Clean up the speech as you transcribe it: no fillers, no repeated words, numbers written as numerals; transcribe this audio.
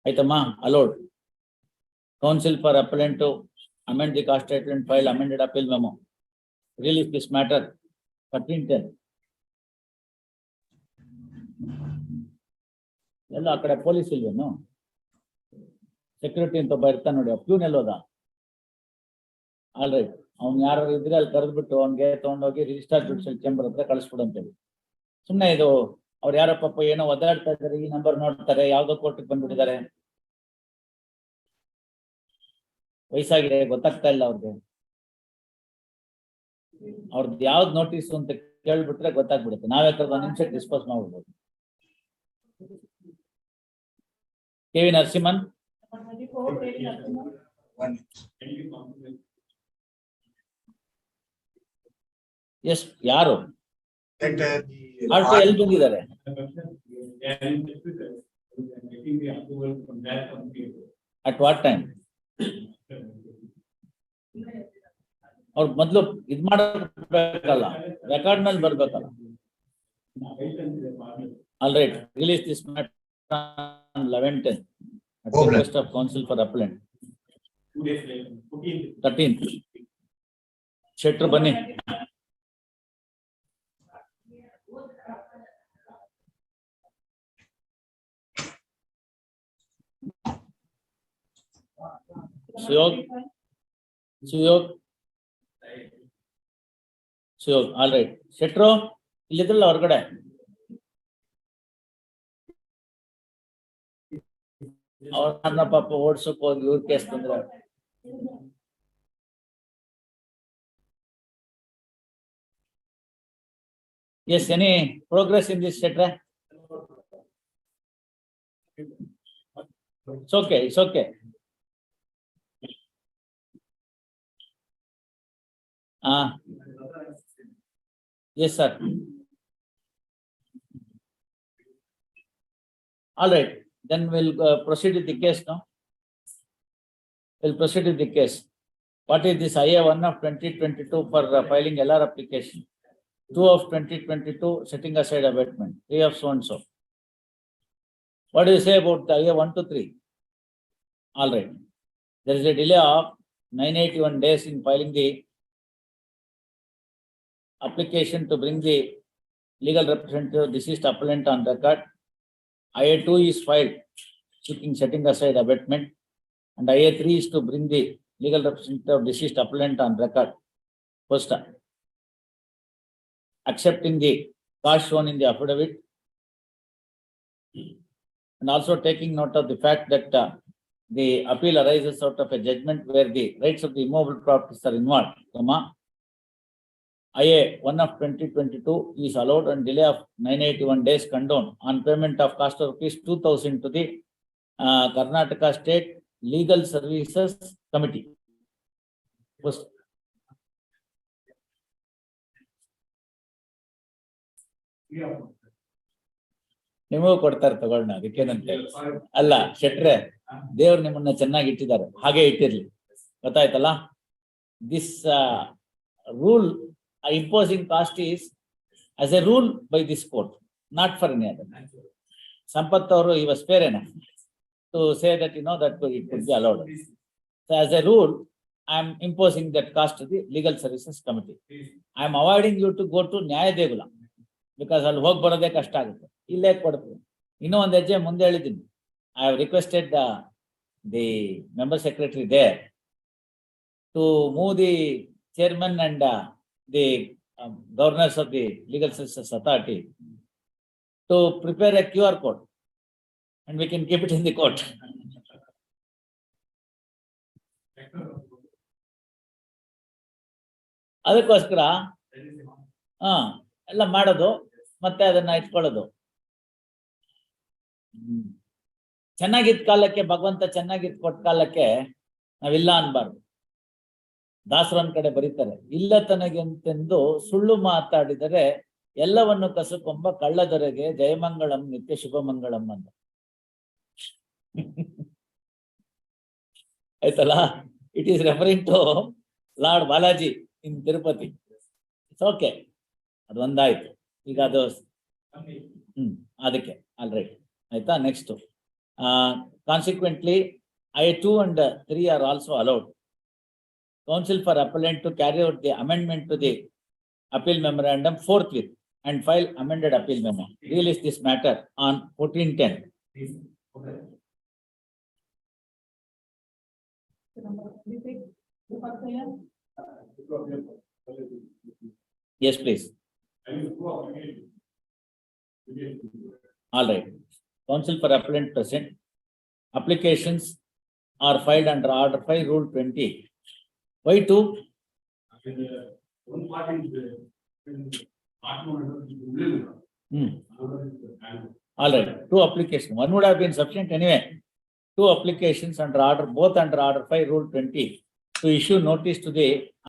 ಆಯ್ತಮ್ಮ allowed counsel for appellant to amend the cost statement file amended appeal memo release this matter 1310 ಎಲ್ಲ ಆ ಕಡೆ police ಇಲ್ವೇನು security ಅಂತ ಒಬ್ಬ ಇರ್ತಾನೆ ನೋಡಿ ಪ್ಯೂನ್ ಎಲ್ಲೋದ ಆಲ್ ರೈಟ್ ಅವ್ನು ಯಾರು ಇದ್ರೆ ಅಲ್ಲಿ ಕರೆದ್ಬಿಟ್ಟು ಅವ್ನಿಗೆ ತಗೊಂಡೋಗಿ ರಿಜಿಸ್ಟರ್ ಜುಡಿಷಿಯಲ್ ಚೇಂಬರ್ ಹತ್ರ ಕಳಿಸ್ಬಿಡು ಅಂತೇಳಿ ಸುಮ್ಮನೆ ಇದು ಅವ್ರು ಯಾರೋ ಪಾಪ ಏನೋ ಒದ್ದಾಡ್ತಾ ಇದ್ದಾರೆ ಈ ನಂಬರ್ ನೋಡ್ತಾರೆ ಯಾವ್ದೋ ಕೋರ್ಟಿಗೆ ಬಂದ್ಬಿಟ್ಟಿದ್ದಾರೆ ವಯಸ್ಸಾಗಿದೆ ಗೊತ್ತಾಗ್ತಾ ಇಲ್ಲ ಅವ್ರಿಗೆ ಅವ್ರದ್ದು ಯಾವ್ದು ನೋಟಿಸ್ ಅಂತ ಕೇಳ್ಬಿಟ್ರೆ ಗೊತ್ತಾಗ್ಬಿಡುತ್ತೆ ನಾವೇ ಕರೆದ ನಿಮಿಷಕ್ಕೆ ಡಿಸ್ಪೋಸ್ ಮಾಡ್ಬಿಡ್ಬೋದು ಕೆ ವಿ ನರಸಿಂಹನ್ ಎಸ್ ಯಾರು ಎಲ್ಲಿ ಬಂದಿದ್ದಾರೆ ಅಟ್ ವಾಟ್ ಟೈಮ್ ಅವ್ರು ಮೊದ್ಲು ಇದ್ ಮಾಡಬೇಕಲ್ಲ ರೆಕಾರ್ಡ್ ನಲ್ಲಿ ಬರ್ಬೇಕಲ್ಲ all right release this matter 11/10 at the request of counsel for appellant 13th ಶೆಟ್ರು ಬನ್ನಿ ಸುಯೋಗ್ ಆಲ್ ರೈಟ್ ಶೆಟ್ರು ಇಲ್ಲಿದ್ರಲ್ಲ ಹೊರಗಡೆ ಅವ್ರನ್ನ ಪಾಪ ಓಡ್ಸಕ್ ಹೋಗಿ ಇವ್ರ ಕೇಸ್ ತಂದ್ರೆ yes any progress in this ಶೆಟ್ರೆ it's okay yes sir all right then we'll proceed with the case now what is this IA 1 of 2022 for filing LR application 2 of 2022 setting aside abatement 3 of so and so what do you say about the IA 1 to 3 all right there is a delay of 981 days in filing the application to bring the legal representative of deceased appellant on record. IA2 is filed seeking setting aside abatement, and IA3 is to bring the legal representative of deceased appellant on record. First, accepting the cost shown in the affidavit, and also taking note of the fact that the appeal arises out of a judgment where the rights of the immovable properties are involved, IA 1 of 2022 is allowed and delay of 981 days condoned on payment of cost of rupees 2,000 to the Karnataka State Legal Services Committee. First. ನಿಮಗೂ ಕೊಡ್ತಾರೆ ತಗೊಳ್ಳೋಣ ಅದಕ್ಕೇನಂತೆ ಅಲ್ಲ ಶೆಟ್ರೆ ದೇವ್ರು ನಿಮ್ಮನ್ನ ಚೆನ್ನಾಗಿ ಇಟ್ಟಿದ್ದಾರೆ ಹಾಗೆ ಇಟ್ಟಿರ್ಲಿ ಗೊತ್ತಾಯ್ತಲ್ಲ this rule imposing cost is as a rule by this court, not for any other. Sampath Auru, he was fair enough to say that that it could be allowed. So as a rule, I am imposing that cost to the Legal Services Committee. I am avoiding you to go to Nyaya Devula because I'll ಹೋಗಿ ಬರೋದೇ ಕಷ್ಟ ಆಗುತ್ತೆ ಇಲ್ಲೇ ಕೊಡ್ತೀನಿ ಇನ್ನೂ ಒಂದು ಹೆಜ್ಜೆ ಮುಂದೆ ಹೇಳಿದ್ದೀನಿ I have requested the member secretary there to move the chairman and the governors of the Legal Services Authority to prepare a QR code and we can keep it in the court. ಅದಕ್ಕೋಸ್ಕರ ಎಲ್ಲ ಮಾಡೋದು ಮತ್ತೆ ಅದನ್ನ ಇಟ್ಕೊಳ್ಳೋದು ಚೆನ್ನಾಗಿದ್ದ ಕಾಲಕ್ಕೆ ಭಗವಂತ ಚೆನ್ನಾಗಿದ್ ಕೊಟ್ಟ ಕಾಲಕ್ಕೆ ನಾವಿಲ್ಲ ಅನ್ಬಾರ್ದು ದಾಸರ ಒಂದ್ ಕಡೆ ಬರೀತಾರೆ ಇಲ್ಲ ತನಗೆಂತೆಂದು ಸುಳ್ಳು ಮಾತಾಡಿದರೆ ಎಲ್ಲವನ್ನು ಕಸುಕೊಂಬ ಕಳ್ಳದೊರೆಗೆ ಜಯಮಂಗಳಂ ನಿತ್ಯ ಶುಭಮಂಗಳಂ ಅಂತ ಆಯ್ತಲ್ಲ it is referring to lord Balaji in Tirupati it's okay ಅದೊಂದಾಯ್ತು ಈಗ ಅದು ಅದಕ್ಕೆ ಆಲ್ ರೈಟ್ ಆಯ್ತಾ next Consequently, I2 and 3 are also allowed. Counsel for appellant to carry out the amendment to the appeal memorandum forthwith and file amended appeal memo. Release this matter on 14/10. Yes, please. All right. Counsel for appellant present. Applications are filed under Order 5, Rule 20. Why 2? All right, 2 applications. One would have been sufficient anyway. 2 applications under order, both under Order 5, Rule 20, to issue notice to the